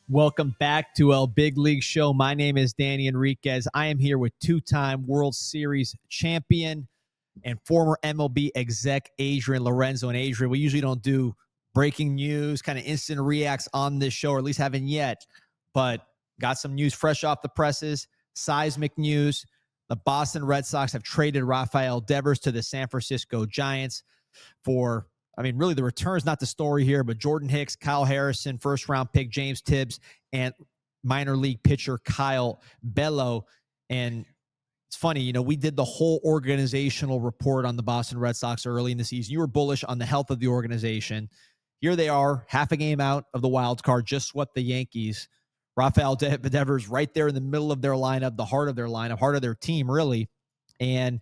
Welcome back to El Big League Show. My name is Danny Enriquez. I am here with two-time World Series champion and former MLB exec Adrian Lorenzo. And Adrian, we usually don't do breaking news, kind of instant reacts on this show, or at least haven't yet, but got some news fresh off the presses, seismic news. The Boston Red Sox have traded Rafael Devers to the San Francisco Giants for, really the return is not the story here, but Jordan Hicks, Kyle Harrison, first-round pick James Tibbs, and minor league pitcher Kyle Bello. And it's funny, we did the whole organizational report on the Boston Red Sox early in the season. You were bullish on the health of the organization. Here they are, half a game out of the wild card, just swept the Yankees. Rafael Devers right there in the middle of their lineup, the heart of their lineup, heart of their team, really. And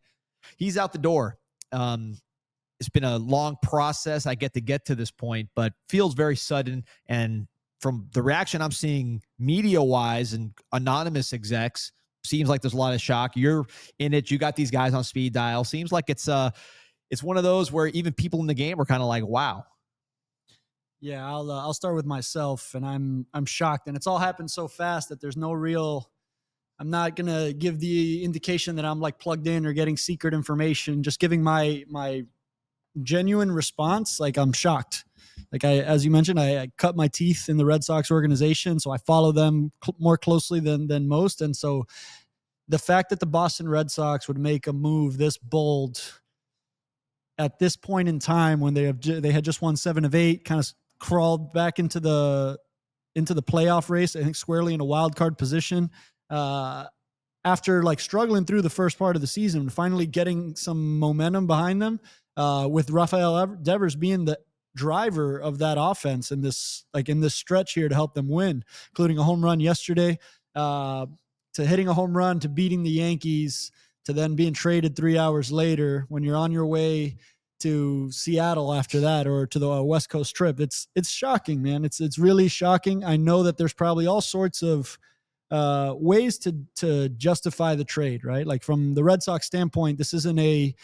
he's out the door. It's been a long process. I get to this point, but feels very sudden. And from the reaction I'm seeing media-wise and anonymous execs, seems like there's a lot of shock. You're in it. You got these guys on speed dial. Seems like it's one of those where even people in the game are kind of like, wow. Yeah, I'll start with myself, and I'm shocked, and it's all happened so fast that there's no real. I'm not gonna give the indication that I'm like plugged in or getting secret information. Just giving my genuine response. Like, I'm shocked. Like, as you mentioned, I cut my teeth in the Red Sox organization, so I follow them more closely than most. And so the fact that the Boston Red Sox would make a move this bold at this point in time, when they had just won 7 of 8, kind of crawled back into the playoff race, I think squarely in a wild card position, after like struggling through the first part of the season, finally getting some momentum behind them, with Rafael Devers being the driver of that offense in this stretch here to help them win, including a home run yesterday, to hitting a home run, to beating the Yankees, to then being traded 3 hours later when you're on your way to Seattle after that, or to the West Coast trip. It's shocking, man. It's really shocking. I know that there's probably all sorts of ways to justify the trade, right? Like, from the Red Sox standpoint, this isn't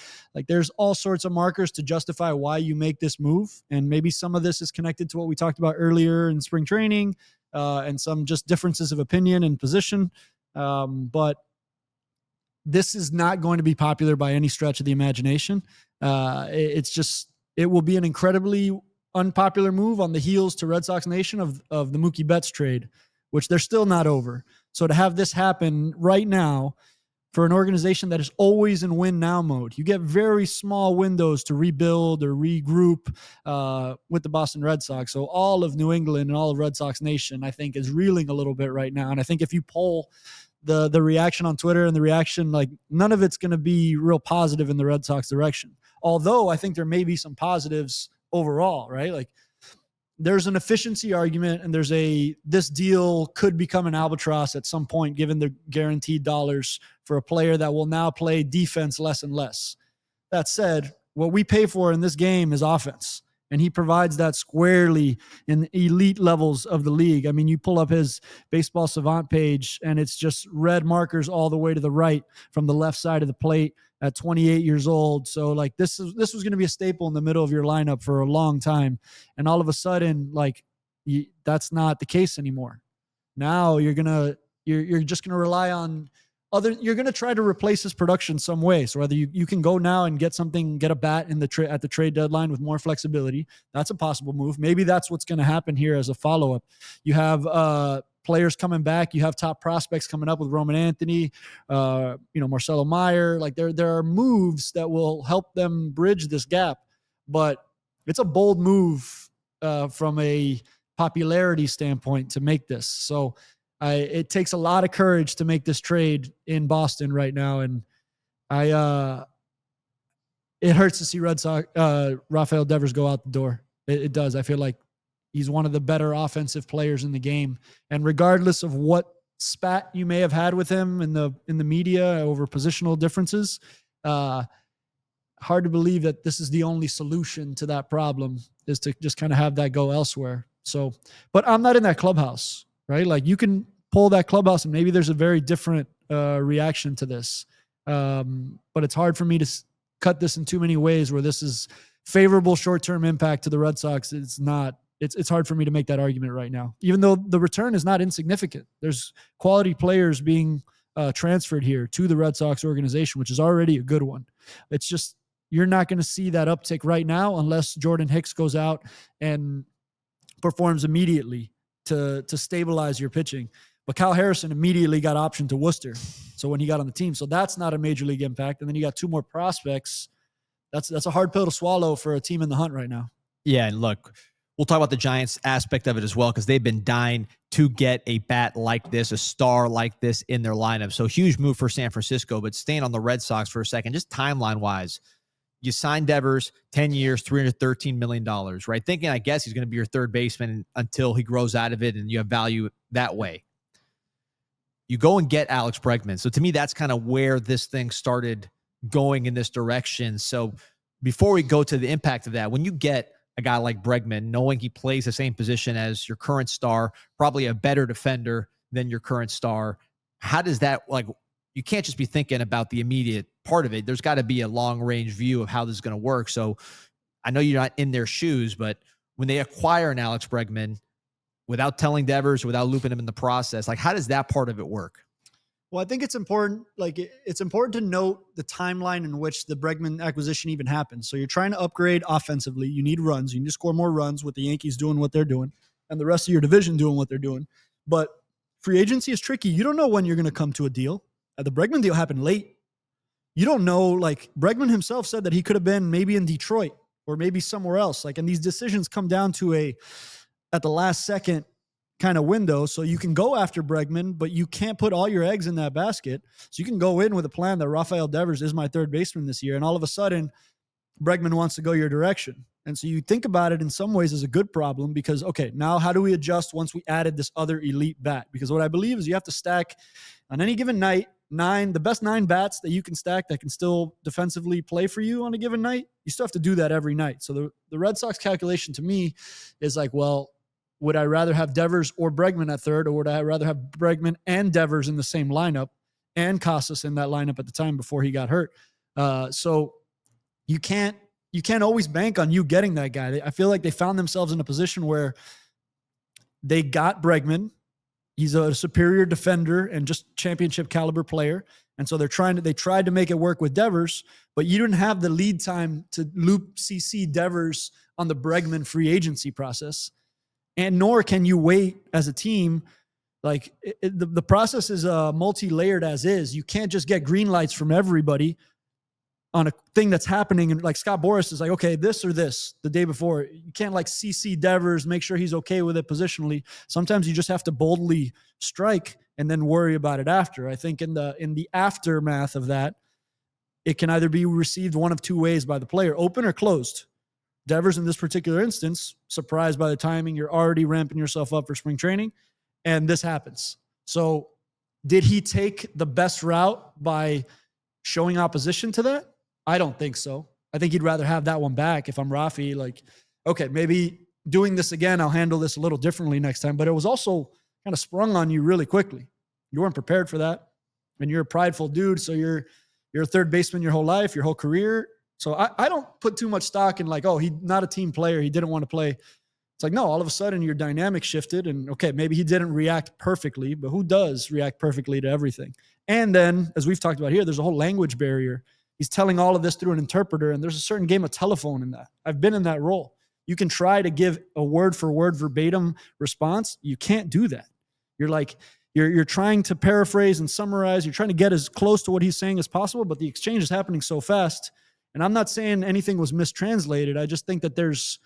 there's all sorts of markers to justify why you make this move. And maybe some of this is connected to what we talked about earlier in spring training, and some just differences of opinion and position. But this is not going to be popular by any stretch of the imagination. It will be an incredibly unpopular move on the heels to Red Sox Nation of the Mookie Betts trade, which they're still not over. So to have this happen right now for an organization that is always in win now mode, you get very small windows to rebuild or regroup with the Boston Red Sox. So all of New England and all of Red Sox Nation, I think, is reeling a little bit right now. And I think if you poll the reaction on Twitter and the reaction, like, none of it's going to be real positive in the Red Sox direction. Although I think there may be some positives overall, right? Like, there's an efficiency argument, and this deal could become an albatross at some point, given the guaranteed dollars for a player that will now play defense less and less. That said, what we pay for in this game is offense, and he provides that squarely in elite levels of the league. I mean, you pull up his Baseball Savant page, and it's just red markers all the way to the right from the left side of the plate at 28 years old. So, like, this was going to be a staple in the middle of your lineup for a long time. And all of a sudden, like, that's not the case anymore. Now you're just going to rely on you're going to try to replace his production some way. So whether you can go now and get a bat at the trade deadline with more flexibility, that's a possible move. Maybe that's what's going to happen here as a follow-up. You have players coming back. You have top prospects coming up with Roman Anthony, Marcelo Meyer. Like, there are moves that will help them bridge this gap, but it's a bold move from a popularity standpoint to make this. So it takes a lot of courage to make this trade in Boston right now. And it hurts to see Red Sox, Rafael Devers go out the door. It does. I feel like he's one of the better offensive players in the game. And regardless of what spat you may have had with him in the media over positional differences, hard to believe that this is the only solution to that problem, is to just kind of have that go elsewhere. So, but I'm not in that clubhouse, right? Like, you can pull that clubhouse and maybe there's a very different reaction to this. But it's hard for me to cut this in too many ways where this is favorable short-term impact to the Red Sox. It's not it's hard for me to make that argument right now, even though the return is not insignificant. There's quality players being transferred here to the Red Sox organization, which is already a good one. It's just, you're not going to see that uptick right now unless Jordan Hicks goes out and performs immediately to stabilize your pitching. But Kyle Harrison immediately got optioned to Worcester. So when he got on the team, so that's not a major league impact. And then you got 2 more prospects. That's a hard pill to swallow for a team in the hunt right now. Yeah, and look, we'll talk about the Giants aspect of it as well, because they've been dying to get a bat like this, a star like this in their lineup. So huge move for San Francisco. But staying on the Red Sox for a second, just timeline-wise, you signed Devers, 10 years, $313 million, right? Thinking, I guess, he's going to be your third baseman until he grows out of it and you have value that way. You go and get Alex Bregman. So to me, that's kind of where this thing started going in this direction. So before we go to the impact of that, when you get a guy like Bregman, knowing he plays the same position as your current star, probably a better defender than your current star, how does that, like, you can't just be thinking about the immediate part of it. There's got to be a long-range view of how this is going to work. So I know you're not in their shoes, but when they acquire an Alex Bregman without telling Devers, without looping him in the process, like, how does that part of it work? Well, I think it's important. Like, it's important to note the timeline in which the Bregman acquisition even happened. So you're trying to upgrade offensively. You need runs. You need to score more runs with the Yankees doing what they're doing and the rest of your division doing what they're doing. But free agency is tricky. You don't know when you're going to come to a deal. The Bregman deal happened late. You don't know. Like, Bregman himself said that he could have been maybe in Detroit or maybe somewhere else. Like, and these decisions come down to at the last second kind of window. So you can go after Bregman, but you can't put all your eggs in that basket. So you can go in with a plan that Rafael Devers is my third baseman this year. And all of a sudden Bregman wants to go your direction. And so you think about it in some ways as a good problem because, okay, now how do we adjust once we added this other elite bat? Because what I believe is you have to stack on any given night, the best 9 bats that you can stack that can still defensively play for you on a given night. You still have to do that every night. So the Red Sox calculation to me is like, well, would I rather have Devers or Bregman at third, or would I rather have Bregman and Devers in the same lineup and Casas in that lineup at the time before he got hurt? So you can't always bank on you getting that guy. I feel like they found themselves in a position where they got Bregman. He's a superior defender and just championship caliber player. And so they tried to make it work with Devers, but you didn't have the lead time to loop CC Devers on the Bregman free agency process. And nor can you wait as a team. Like, the process is multi-layered as is. You can't just get green lights from everybody on a thing that's happening. And like Scott Boras is like, okay, this or this the day before. You can't like CC Devers, make sure he's okay with it positionally. Sometimes you just have to boldly strike and then worry about it after. I think in the aftermath of that, it can either be received one of 2 ways by the player, open or closed. Devers, in this particular instance, surprised by the timing, you're already ramping yourself up for spring training, and this happens. So did he take the best route by showing opposition to that? I don't think so. I think he'd rather have that one back if I'm Rafi. Like, okay, maybe doing this again, I'll handle this a little differently next time. But it was also kind of sprung on you really quickly. You weren't prepared for that, and you're a prideful dude, so you're a third baseman your whole life, your whole career. So I don't put too much stock in like, oh, he's not a team player, he didn't want to play. It's like, no, all of a sudden your dynamic shifted and okay, maybe he didn't react perfectly, but who does react perfectly to everything? And then, as we've talked about here, there's a whole language barrier. He's telling all of this through an interpreter, and there's a certain game of telephone in that. I've been in that role. You can try to give a word for word verbatim response. You can't do that. You're like, you're trying to paraphrase and summarize. You're trying to get as close to what he's saying as possible, but the exchange is happening so fast. And I'm not saying anything was mistranslated. I just think that there's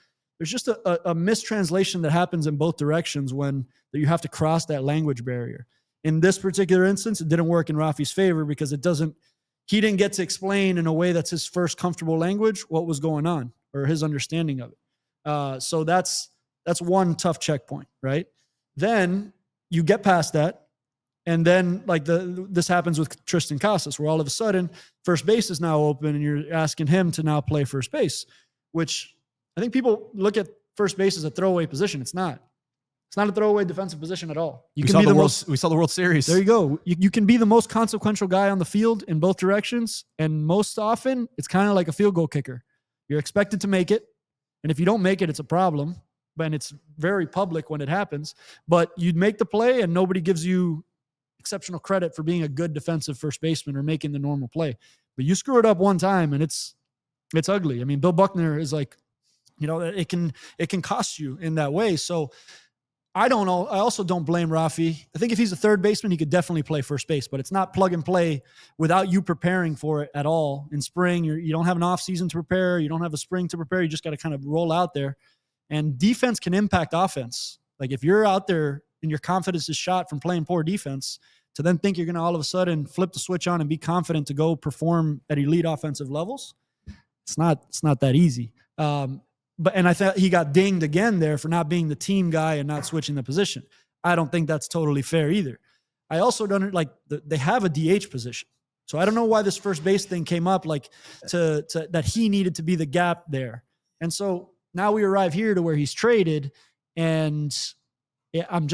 just a mistranslation that happens in both directions when you have to cross that language barrier. In this particular instance, it didn't work in Rafi's favor because he didn't get to explain in a way that's his first comfortable language what was going on or his understanding of it. So that's one tough checkpoint, right? Then you get past that. And then like this happens with Tristan Casas, where all of a sudden first base is now open and you're asking him to now play first base, which I think people look at first base as a throwaway position. It's not. It's not a throwaway defensive position at all. We saw the World Series. There you go. You can be the most consequential guy on the field in both directions. And most often it's kind of like a field goal kicker. You're expected to make it. And if you don't make it, it's a problem. and it's very public when it happens, but you'd make the play and nobody gives you exceptional credit for being a good defensive first baseman or making the normal play. But you screw it up one time and it's ugly. I mean, Bill Buckner is like, it can cost you in that way. So I don't know. I also don't blame Rafi. I think if he's a third baseman, he could definitely play first base, but it's not plug and play without you preparing for it at all. In spring, you don't have an off season to prepare. You don't have a spring to prepare. You just got to kind of roll out there. And defense can impact offense. Like if you're out there and your confidence is shot from playing poor defense, to then think you're going to all of a sudden flip the switch on and be confident to go perform at elite offensive levels, it's not that easy. And I thought he got dinged again there for not being the team guy and not switching the position. I don't think that's totally fair either. I also don't like they have a DH position. So I don't know why this first base thing came up, like to that he needed to be the gap there. And so now we arrive here to where he's traded, and I'm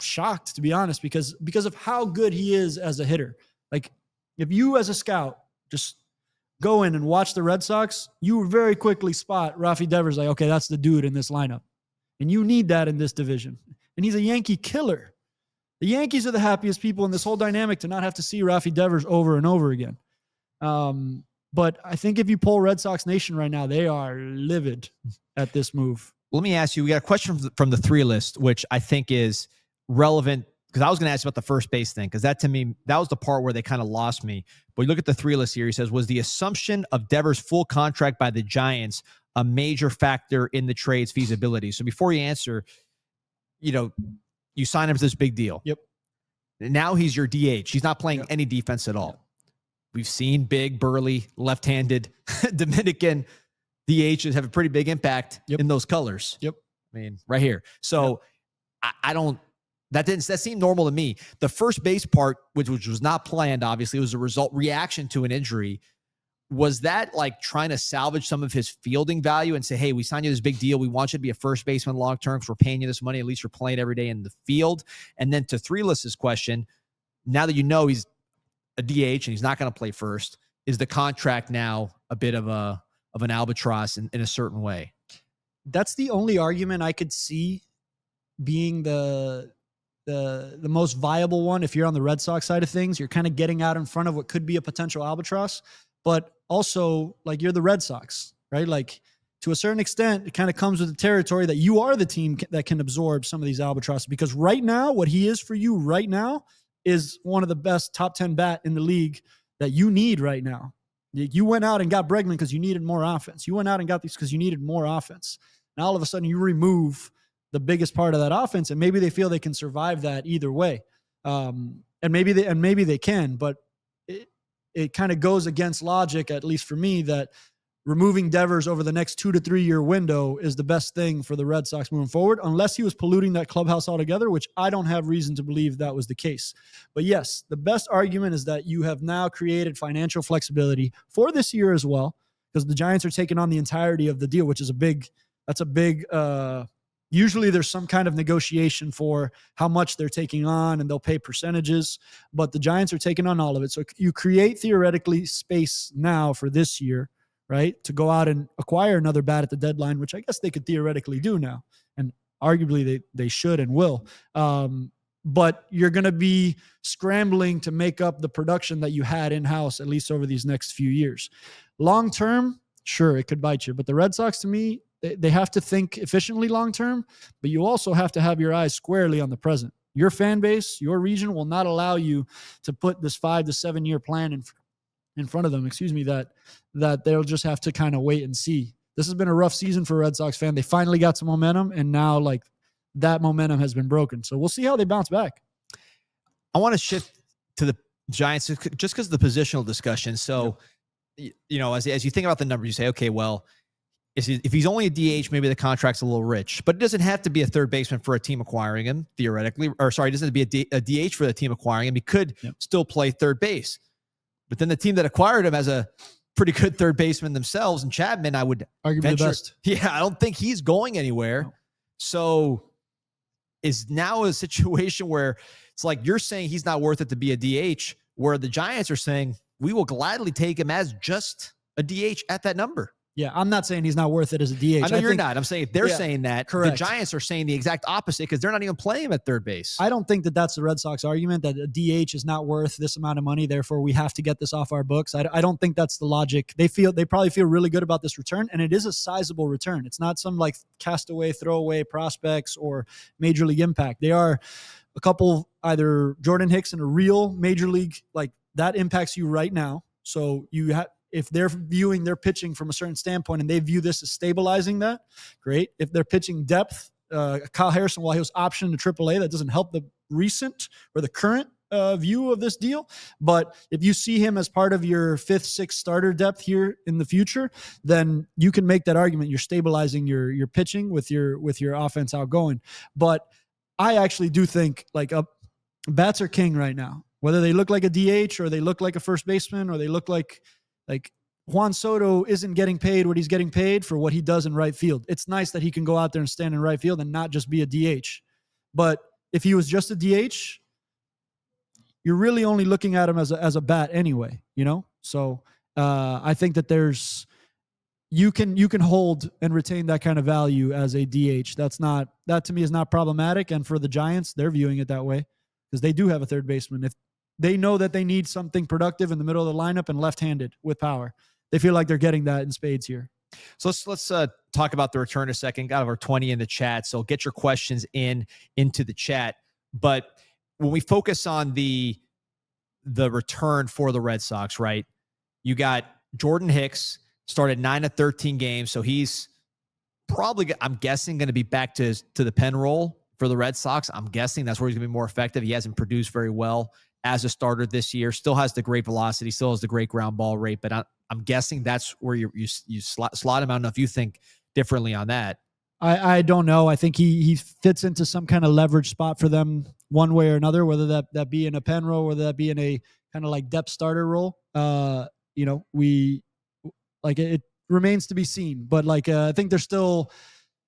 shocked, to be honest, because of how good he is as a hitter. Like if you as a scout just go in and watch the Red Sox, you very quickly spot Rafael Devers like, okay, that's the dude in this lineup. And you need that in this division. And he's a Yankee killer. The Yankees are the happiest people in this whole dynamic to not have to see Rafael Devers over and over again. But I think if you poll Red Sox Nation right now, they are livid at this move. Let me ask you, we got a question from the 3 list, which I think is relevant, because I was going to ask you about the first base thing, because that to me, that was the part where they kind of lost me. But you look at the 3 list here. He says, was the assumption of Devers' full contract by the Giants a major factor in the trade's feasibility? So before you answer, you sign him to this big deal. Yep. Now he's your DH. He's not playing any defense at all. Yep. We've seen big, burly, left-handed Dominican DHs have a pretty big impact in those colors. Yep. I mean, right here. So I don't. That seemed normal to me. The first base part, which was not planned, obviously, was a reaction to an injury. Was that like trying to salvage some of his fielding value and say, hey, we signed you this big deal. We want you to be a first baseman long-term because we're paying you this money. At least you're playing every day in the field. And then to 3list's question, now that you know he's a DH and he's not going to play first, is the contract now a bit of an albatross in a certain way? That's the only argument I could see being the most viable one. If you're on the Red Sox side of things, you're kind of getting out in front of what could be a potential albatross, but also like you're the Red Sox, right? Like to a certain extent, it kind of comes with the territory that you are the team that can absorb some of these albatrosses, because right now, what he is for you right now is one of the best top 10 bat in the league that you need right now. You went out and got Bregman because you needed more offense. You went out and got these because you needed more offense. Now all of a sudden you remove the biggest part of that offense, and maybe they feel they can survive that either way. And maybe they can, but it kind of goes against logic, at least for me, that removing Devers over the next 2 to 3 year window is the best thing for the Red Sox moving forward, unless he was polluting that clubhouse altogether, which I don't have reason to believe that was the case. But yes, the best argument is that you have now created financial flexibility for this year as well, because the Giants are taking on the entirety of the deal, which is a big, usually there's some kind of negotiation for how much they're taking on, and they'll pay percentages, but the Giants are taking on all of it. So you create theoretically space now for this year, right, to go out and acquire another bat at the deadline, which I guess they could theoretically do now. And arguably they should and will. But you're going to be scrambling to make up the production that you had in-house, at least over these next few years. Long-term, sure, it could bite you. But the Red Sox, to me, they have to think efficiently long-term, but you also have to have your eyes squarely on the present. Your fan base, your region will not allow you to put this 5 to 7 year plan in front of them, that they'll just have to kind of wait and see. This has been a rough season for a Red Sox fan. They finally got some momentum, and now like that momentum has been broken. So we'll see how they bounce back. I want to shift to the Giants just because of the positional discussion. So, as you think about the numbers, you say, okay, well, if he's only a DH, maybe the contract's a little rich, but it doesn't have to be a third baseman for a team acquiring him, theoretically. Or sorry, it doesn't have to be a DH for the team acquiring him. He could still play third base. But then the team that acquired him has a pretty good third baseman themselves, and Chapman, I would arguably the best. Yeah, I don't think he's going anywhere. No. So is now a situation where it's like you're saying he's not worth it to be a DH, where the Giants are saying we will gladly take him as just a DH at that number. Yeah, I'm not saying he's not worth it as a DH. I know you're not. I'm saying if they're saying that, correct. The Giants are saying the exact opposite because they're not even playing him at third base. I don't think that that's the Red Sox argument, that a DH is not worth this amount of money, therefore we have to get this off our books. I don't think that's the logic. They probably feel really good about this return, and it is a sizable return. It's not some like castaway, throwaway prospects or major league impact. They are a couple, either Jordan Hicks and a real major league, like that impacts you right now. So you have, if they're viewing their pitching from a certain standpoint and they view this as stabilizing that, great. If they're pitching depth, Kyle Harrison, while he was optioned to AAA, that doesn't help the recent or the current view of this deal. But if you see him as part of your 5th, 6th starter depth here in the future, then you can make that argument. You're stabilizing your pitching with your offense outgoing. But I actually do think like bats are king right now. Whether they look like a DH or they look like a first baseman or they look like Juan Soto isn't getting paid what he's getting paid for what he does in right field. It's nice that he can go out there and stand in right field and not just be a DH. But if he was just a DH, you're really only looking at him as a bat anyway, you know? So I think that you can hold and retain that kind of value as a DH. That to me is not problematic. And for the Giants, they're viewing it that way because they do have a third baseman. If they know that they need something productive in the middle of the lineup and left-handed with power, they feel like they're getting that in spades here. So let's talk about the return a second. Got over 20 in the chat, so get your questions into the chat. But when we focus on the return for the Red Sox, right? You got Jordan Hicks started 9 of 13 games, so he's probably, I'm guessing, going to be back to the pen roll for the Red Sox. I'm guessing that's where he's going to be more effective. He hasn't produced very well as a starter this year. Still has the great velocity, still has the great ground ball rate, but I'm guessing that's where you slot him. I don't know if you think differently on that. I don't know. I think he fits into some kind of leverage spot for them one way or another, whether that be in a pen role, whether that be in a kind of like depth starter role. It remains to be seen, but I think they're still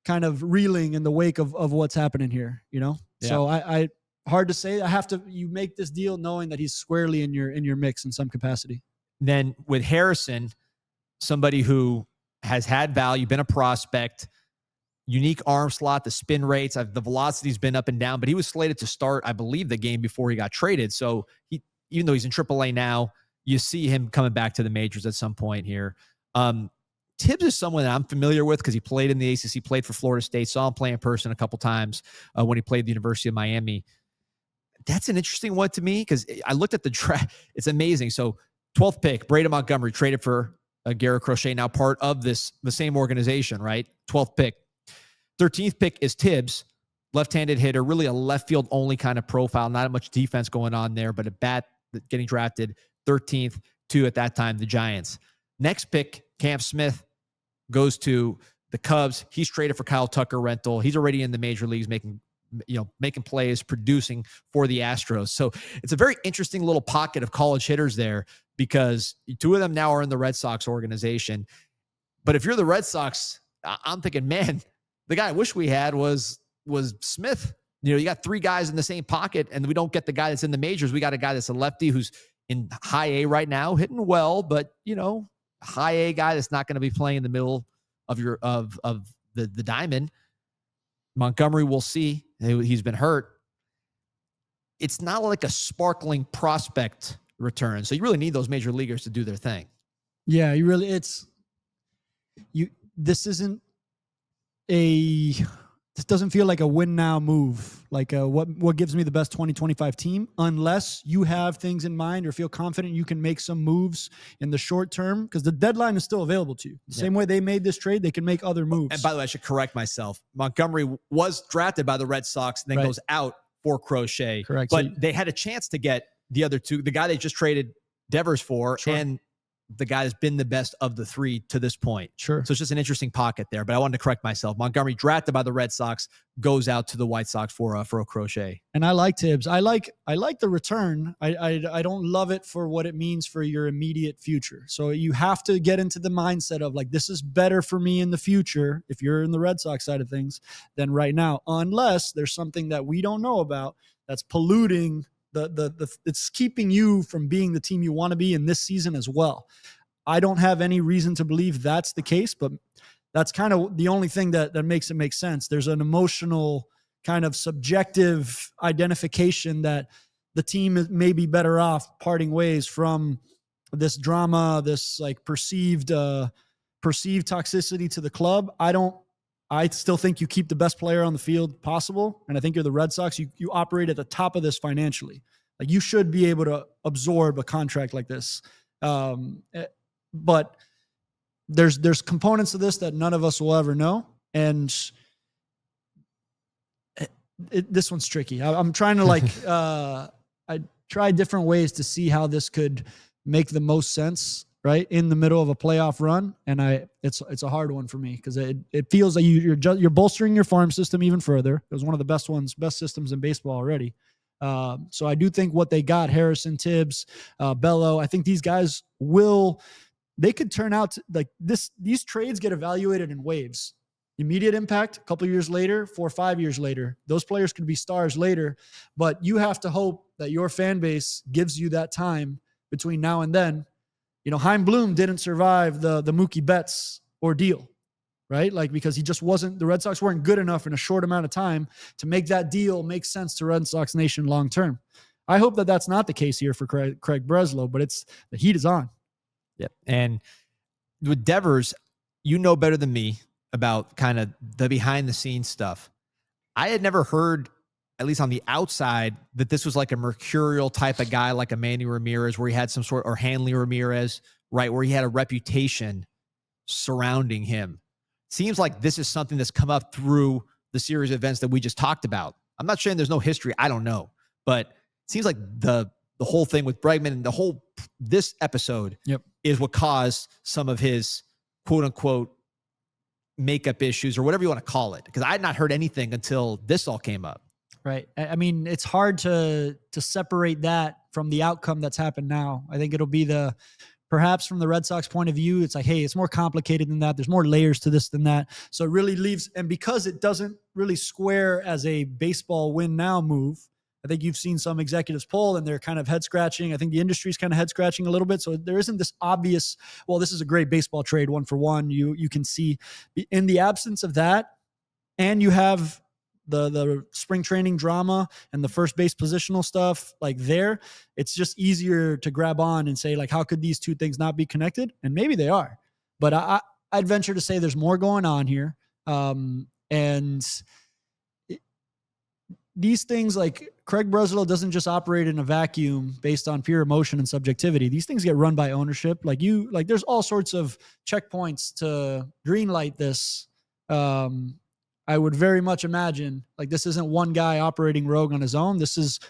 kind of reeling in the wake of what's happening here, you know? Yeah. So I hard to say. You make this deal knowing that he's squarely in your mix in some capacity. Then with Harrison, somebody who has had value, been a prospect, unique arm slot, the spin rates, the velocity's been up and down, but he was slated to start, I believe, the game before he got traded. So even though he's in AAA now, you see him coming back to the majors at some point here. Tibbs is someone that I'm familiar with because he played in the ACC, played for Florida State, saw him play in person a couple times when he played at the University of Miami. That's an interesting one to me because I looked at the draft. It's amazing. So 12th pick, Braden Montgomery, traded for Garrett Crochet, now part of the same organization, right? 12th pick. 13th pick is Tibbs, left-handed hitter, really a left field only kind of profile, not much defense going on there, but a bat getting drafted 13th to, at that time, the Giants. Next pick, Cam Smith, goes to the Cubs. He's traded for Kyle Tucker rental. He's already in the major leagues making plays, producing for the Astros. So it's a very interesting little pocket of college hitters there because 2 of them now are in the Red Sox organization. But if you're the Red Sox, I'm thinking, man, the guy I wish we had was Smith. You got 3 guys in the same pocket, and we don't get the guy that's in the majors. We got a guy that's a lefty who's in high A right now, hitting well, but high A guy that's not going to be playing in the middle of the diamond. Montgomery, we'll see. He's been hurt. It's not like a sparkling prospect return. So you really need those major leaguers to do their thing. Yeah, this doesn't feel like a win now move. Like what gives me the best 2025 team, unless you have things in mind or feel confident you can make some moves in the short term, because the deadline is still available to you. The same way they made this trade, they can make other moves. And by the way, I should correct myself. Montgomery was drafted by the Red Sox and then goes out for Crochet. Correct. But they had a chance to get the other 2, the guy they just traded Devers for, and the guy that's been the best of the 3 to this point. Sure. So it's just an interesting pocket there, but I wanted to correct myself. Montgomery, drafted by the Red Sox, goes out to the White Sox for a Crochet. And I like Tibbs. I like the return. I don't love it for what it means for your immediate future. So you have to get into the mindset of like, this is better for me in the future if you're in the Red Sox side of things than right now, unless there's something that we don't know about that's polluting it's keeping you from being the team you want to be in this season as well. I don't have any reason to believe that's the case, but that's kind of the only thing that makes it make sense. There's an emotional kind of subjective identification that the team may be better off parting ways from this drama, this like perceived toxicity to the club. I still think you keep the best player on the field possible. And I think you're the Red Sox. You operate at the top of this financially. Like you should be able to absorb a contract like this. But there's components to this that none of us will ever know. And this one's tricky. I'm trying to I try different ways to see how this could make the most sense, right, in the middle of a playoff run. And it's a hard one for me because it feels like you're bolstering your farm system even further. It was one of the best systems in baseball already. So I do think what they got, Harrison, Tibbs, Bello, I think these guys they could turn out to, like this. These trades get evaluated in waves. Immediate impact, a couple of years later, 4 or 5 years later. Those players could be stars later, but you have to hope that your fan base gives you that time between now and then. You know, Chaim Bloom didn't survive the Mookie Betts ordeal, right? Like, because the Red Sox weren't good enough in a short amount of time to make that deal make sense to Red Sox Nation long term. I hope that that's not the case here for Craig Breslow, but the heat is on. Yep. And with Devers, you know better than me about kind of the behind the scenes stuff. I had never heard, at least on the outside, that this was like a mercurial type of guy, like a Manny Ramirez, where he had some sort, or Hanley Ramirez, right, where he had a reputation surrounding him. Seems like this is something that's come up through the series of events that we just talked about. I'm not saying there's no history. I don't know. But it seems like the whole thing with Bregman and this episode is what caused some of his quote unquote makeup issues or whatever you want to call it. Because I had not heard anything until this all came up. Right. I mean, it's hard to separate that from the outcome that's happened now. I think it'll be perhaps from the Red Sox point of view, it's like, hey, it's more complicated than that. There's more layers to this than that. So it really leaves, and because it doesn't really square as a baseball win now move, I think you've seen some executives poll and they're kind of head scratching. I think the industry's kind of head scratching a little bit. So there isn't this obvious, well, this is a great baseball trade, 1-for-1. You can see in the absence of that, and you have the spring training drama and the first base positional stuff like there, it's just easier to grab on and say, like, how could these two things not be connected? And maybe they are, but I'd venture to say there's more going on here. These things, like Craig Breslow doesn't just operate in a vacuum based on pure emotion and subjectivity. These things get run by ownership. There's all sorts of checkpoints to greenlight this. I would very much imagine like this isn't one guy operating rogue on his own. This is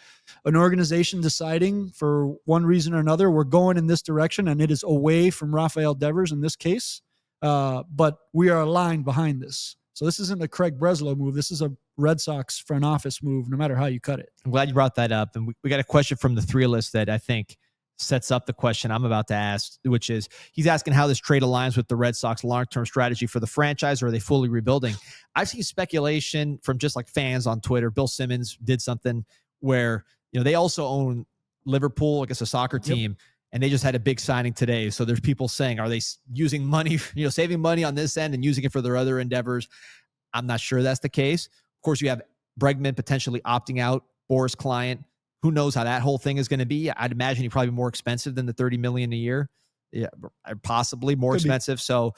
an organization deciding for one reason or another, we're going in this direction, and it is away from Rafael Devers in this case. But we are aligned behind this. So this isn't a Craig Breslow move. This is a Red Sox front office move, no matter how you cut it. I'm glad you brought that up. And we got a question from the three list that I think sets up the question I'm about to ask, which is he's asking how this trade aligns with the Red Sox long-term strategy for the franchise, or are they fully rebuilding? I've seen speculation from just like fans on Twitter. Bill Simmons did something where, they also own Liverpool, I guess a soccer team, and they just had a big signing today. So there's people saying, are they using money, saving money on this end and using it for their other endeavors? I'm not sure that's the case. Of course, you have Bregman potentially opting out, Boris Client. Who knows how that whole thing is going to be? I'd imagine he'd probably be more expensive than the $30 million a year. Yeah, possibly more expensive. So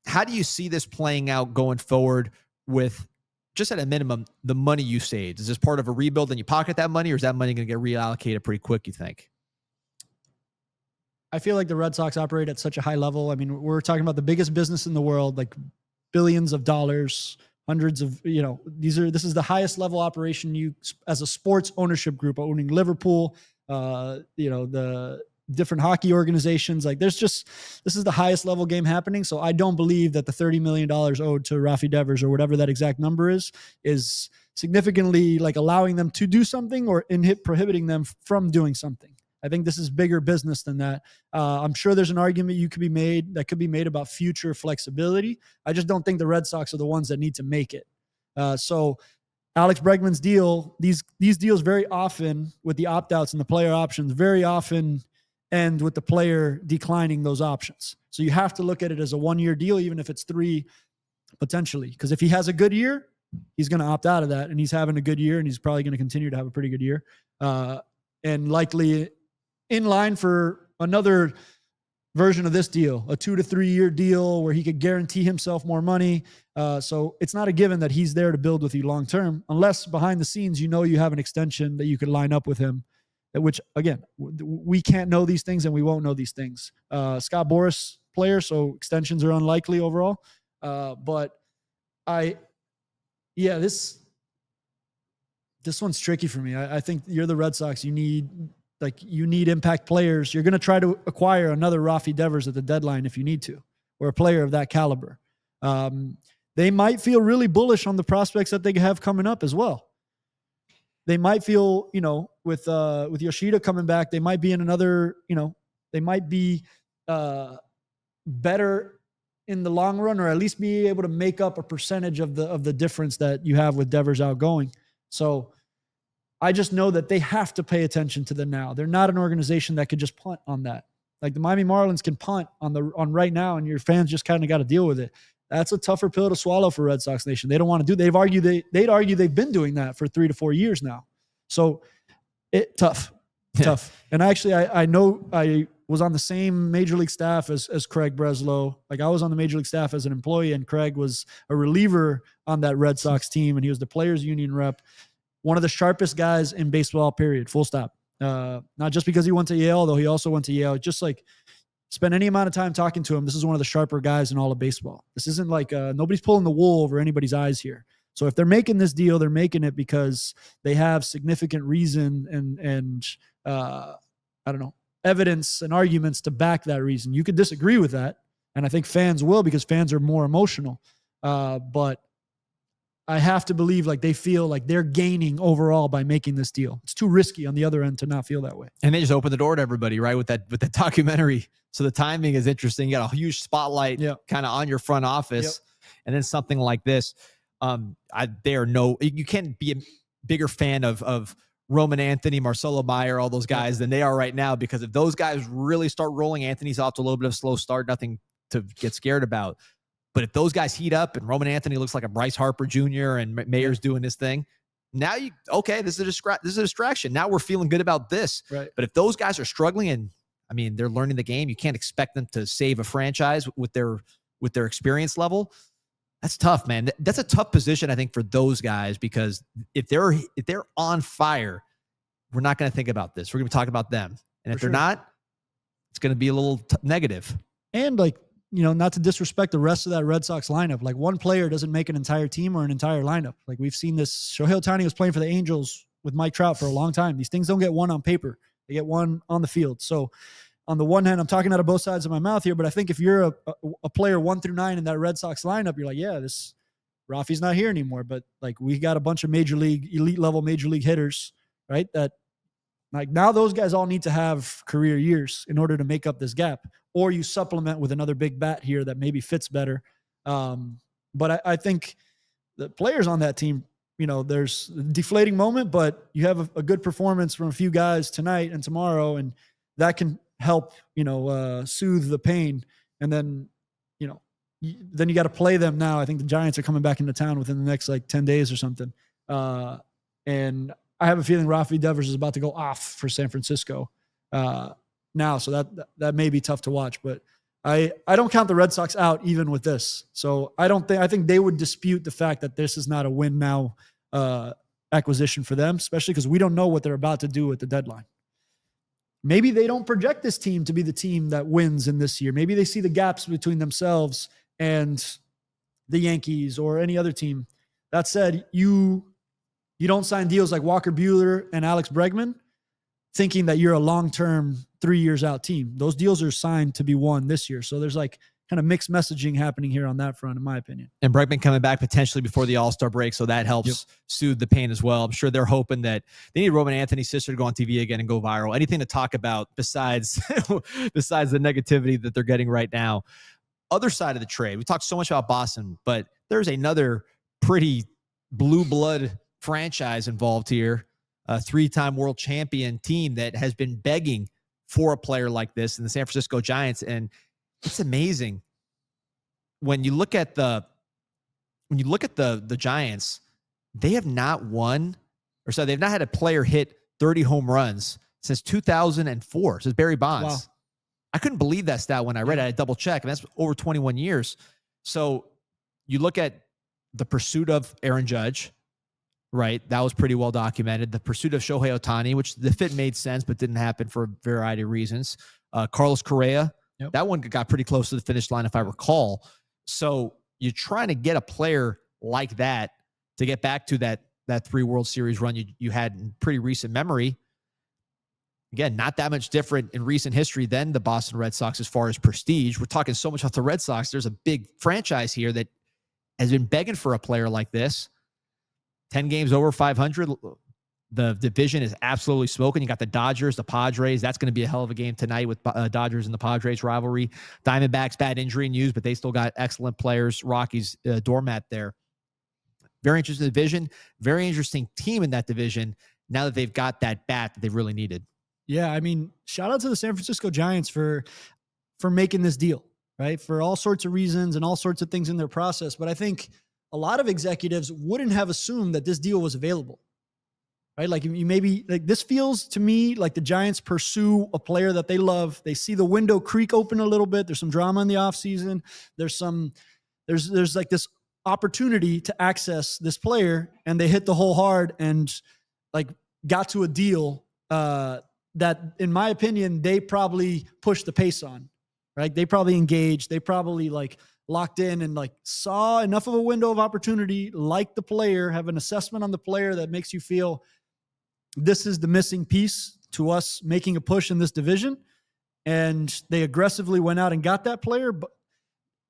how do you see this playing out going forward with, just at a minimum, the money you saved? Is this part of a rebuild and you pocket that money, or is that money going to get reallocated pretty quick, you think? I feel like the Red Sox operate at such a high level. I mean, we're talking about the biggest business in the world, like billions of dollars, hundreds of, this is the highest level operation you, as a sports ownership group, owning Liverpool, the different hockey organizations. Like this is the highest level game happening. So I don't believe that the $30 million owed to Rafi Devers, or whatever that exact number is significantly like allowing them to do something or prohibiting them from doing something. I think this is bigger business than that. I'm sure there's an argument that could be made about future flexibility. I just don't think the Red Sox are the ones that need to make it. So Alex Bregman's deal, these deals very often with the opt-outs and the player options very often end with the player declining those options. So you have to look at it as a 1-year deal, even if it's 3 potentially. Because if he has a good year, he's going to opt out of that, and he's having a good year, and he's probably going to continue to have a pretty good year, and likely in line for another version of this deal, a 2 to 3 year deal where he could guarantee himself more money. So it's not a given that he's there to build with you long term, unless behind the scenes you have an extension that you could line up with him. Which again, we can't know these things, and we won't know these things. Scott Boras player, so extensions are unlikely overall. But this one's tricky for me. I think you're the Red Sox. You need impact players. You're going to try to acquire another Rafael Devers at the deadline if you need to, or a player of that caliber. They might feel really bullish on the prospects that they have coming up as well. They might feel, with Yoshida coming back, they might be in another, they might be better in the long run, or at least be able to make up a percentage of the difference that you have with Devers outgoing. So I just know that they have to pay attention to the now. They're not an organization that could just punt on that. Like the Miami Marlins can punt on right now, and your fans just kind of got to deal with it. That's a tougher pill to swallow for Red Sox Nation. They don't want to do. They'd argue they've been doing that for 3 to 4 years now. So tough. And actually, I know I was on the same major league staff as Craig Breslow. Like I was on the major league staff as an employee, and Craig was a reliever on that Red Sox team, and he was the players union rep. One of the sharpest guys in baseball, period, full stop. Not just because he went to Yale, though he also went to Yale. Just like spend any amount of time talking to him. This is one of the sharper guys in all of baseball. This isn't like nobody's pulling the wool over anybody's eyes here. So if they're making this deal, they're making it because they have significant reason and I don't know, evidence and arguments to back that reason. You could disagree with that, and I think fans will, because fans are more emotional. But I have to believe like they feel like they're gaining overall by making this deal. It's too risky on the other end to not feel that way. And they just opened the door to everybody, right? With that documentary. So the timing is interesting. You got a huge spotlight kind of on your front office. And then something like this. You can't be a bigger fan of Roman Anthony, Marcelo Meyer, all those guys than they are right now, because if those guys really start rolling, Anthony's off to a little bit of a slow start, nothing to get scared about. But if those guys heat up and Roman Anthony looks like a Bryce Harper Jr. and Mayer's doing this thing, now this is a distraction. Now we're feeling good about this. Right. But if those guys are struggling, and I mean, they're learning the game, you can't expect them to save a franchise with their experience level. That's tough, man. That's a tough position, I think, for those guys, because if they're on fire, we're not going to think about this. We're going to be talking about them. And if they're not, it's going to be a little negative. And not to disrespect the rest of that Red Sox lineup. Like one player doesn't make an entire team or an entire lineup. Like we've seen this. Shohei Ohtani was playing for the Angels with Mike Trout for a long time. These things don't get one on paper. They get one on the field. So on the one hand, I'm talking out of both sides of my mouth here, but I think if you're a player 1 through 9 in that Red Sox lineup, you're like, yeah, this Rafi's not here anymore. But like we got a bunch of elite level major league hitters, right? That like now those guys all need to have career years in order to make up this gap. Or you supplement with another big bat here that maybe fits better. But I think the players on that team, there's a deflating moment, but you have a good performance from a few guys tonight and tomorrow, and that can help, soothe the pain. And then, then you got to play them now. I think the Giants are coming back into town within the next 10 days or something. And I have a feeling Rafael Devers is about to go off for San Francisco now. So that may be tough to watch, but I don't count the Red Sox out even with this. So I think they would dispute the fact that this is not a win now acquisition for them, especially because we don't know what they're about to do at the deadline. Maybe they don't project this team to be the team that wins in this year. Maybe they see the gaps between themselves and the Yankees or any other team. That said, you don't sign deals like Walker Buehler and Alex Bregman thinking that you're a long-term 3 years out team. Those deals are signed to be won this year. So there's kind of mixed messaging happening here on that front, in my opinion. And Bregman coming back potentially before the All-Star break, so that helps soothe the pain as well. I'm sure they're hoping that they need Roman Anthony's sister to go on TV again and go viral. Anything to talk about besides the negativity that they're getting right now. Other side of the trade, we talked so much about Boston, but there's another pretty blue blood franchise involved here, a 3-time world champion team that has been begging for a player like this in the San Francisco Giants. And it's amazing when you look at the Giants, they have not won, or so they've not had a player hit 30 home runs since 2004. Since Barry Bonds. Wow. I couldn't believe that stat when I read it. I double check, and that's over 21 years. So you look at the pursuit of Aaron Judge, right? That was pretty well documented. The pursuit of Shohei Ohtani, which the fit made sense, but didn't happen for a variety of reasons. Carlos Correa, that one got pretty close to the finish line, if I recall. So you're trying to get a player like that to get back to that 3 World Series run you had in pretty recent memory. Again, not that much different in recent history than the Boston Red Sox as far as prestige. We're talking so much about the Red Sox. There's a big franchise here that has been begging for a player like this. 10 games over 500. The division is absolutely smoking. You got the Dodgers, the Padres. That's going to be a hell of a game tonight with Dodgers and the Padres rivalry. Diamondbacks, bad injury news, but they still got excellent players. Rockies, doormat there. Very interesting division. Very interesting team in that division now that they've got that bat that they really needed. Yeah, I mean, shout out to the San Francisco Giants for making this deal, right? For all sorts of reasons and all sorts of things in their process. But I think a lot of executives wouldn't have assumed that this deal was available, right? Like you maybe like this feels to me like the Giants pursue a player that they love. They see the window creak open a little bit. There's some drama in the offseason. There's like this opportunity to access this player, and they hit the hole hard and like got to a deal that, in my opinion, they probably pushed the pace on, right? They probably engaged. They probably like locked in and like saw enough of a window of opportunity, like the player, have an assessment on the player that makes you feel this is the missing piece to us making a push in this division. And they aggressively went out and got that player, but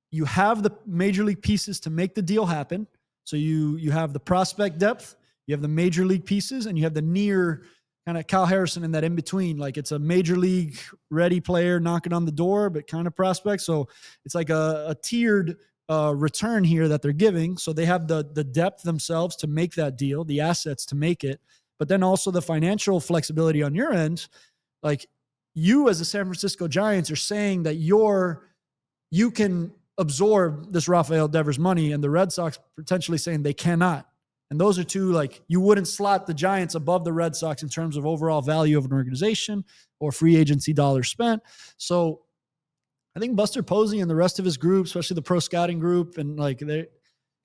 you have the major league pieces to make the deal happen. So you have the prospect depth, you have the major league pieces, and you have the near kind of Kyle Harrison in that in between. Like it's a major league ready player knocking on the door, but kind of prospect. So it's like a tiered return here that they're giving. So they have the depth themselves to make that deal, the assets to make it, but then also the financial flexibility on your end. Like you as the San Francisco Giants are saying that you can absorb this Rafael Devers money, and the Red Sox potentially saying they cannot. And those are two, like, you wouldn't slot the Giants above the Red Sox in terms of overall value of an organization or free agency dollars spent. So I think Buster Posey and the rest of his group, especially the pro scouting group, and like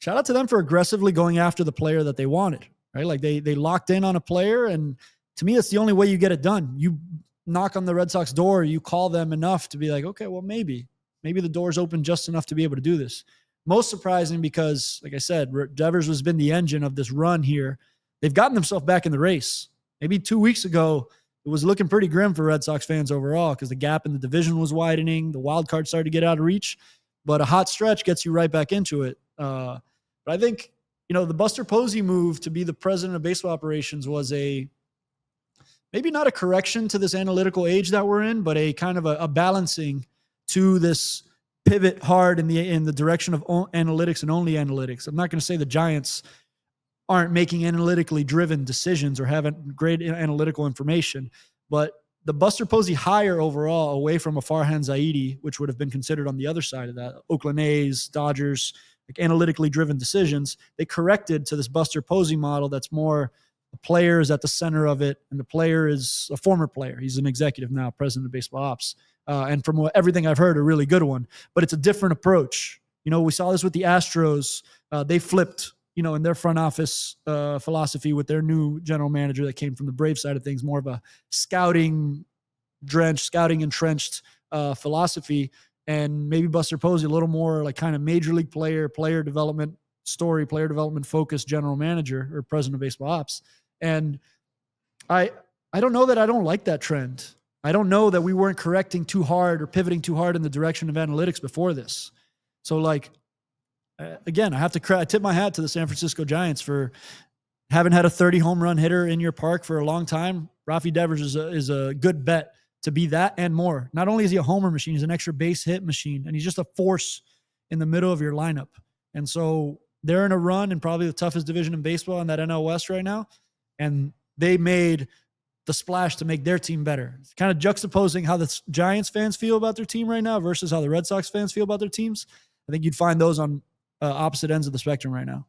shout out to them for aggressively going after the player that they wanted, right? Like they locked in on a player. And to me, that's the only way you get it done. You knock on the Red Sox door, you call them enough to be like, okay, well, maybe the door's open just enough to be able to do this. Most surprising because, like I said, Devers has been the engine of this run here. They've gotten themselves back in the race. Maybe 2 weeks ago, it was looking pretty grim for Red Sox fans overall because the gap in the division was widening. The wild card started to get out of reach. But a hot stretch gets you right back into it. But I think, the Buster Posey move to be the president of baseball operations was maybe not a correction to this analytical age that we're in, but a kind of a balancing to this pivot hard in the direction of analytics and only analytics. I'm not going to say the Giants aren't making analytically driven decisions or haven't great analytical information, but the Buster Posey hire overall away from a Farhan Zaidi, which would have been considered on the other side of that, Oakland A's, Dodgers, like analytically driven decisions, they corrected to this Buster Posey model that's more the player is at the center of it, and the player is a former player. He's an executive now, president of baseball ops. And from everything I've heard, a really good one. But it's a different approach. We saw this with the Astros. They flipped, in their front office philosophy with their new general manager that came from the Brave side of things, more of a scouting entrenched philosophy. And maybe Buster Posey a little more like kind of major league player development focused general manager or president of baseball ops. And I don't know that I don't like that trend. I don't know that we weren't correcting too hard or pivoting too hard in the direction of analytics before this. So again, I have to tip my hat to the San Francisco Giants for having had a 30 home run hitter in your park for a long time. Rafi Devers is a good bet to be that and more. Not only is he a homer machine, he's an extra base hit machine, and he's just a force in the middle of your lineup. And so they're in a run in probably the toughest division in baseball in that NL West right now. And they made the splash to make their team better. It's kind of juxtaposing how the Giants fans feel about their team right now versus how the Red Sox fans feel about their teams. I think you'd find those on opposite ends of the spectrum right now.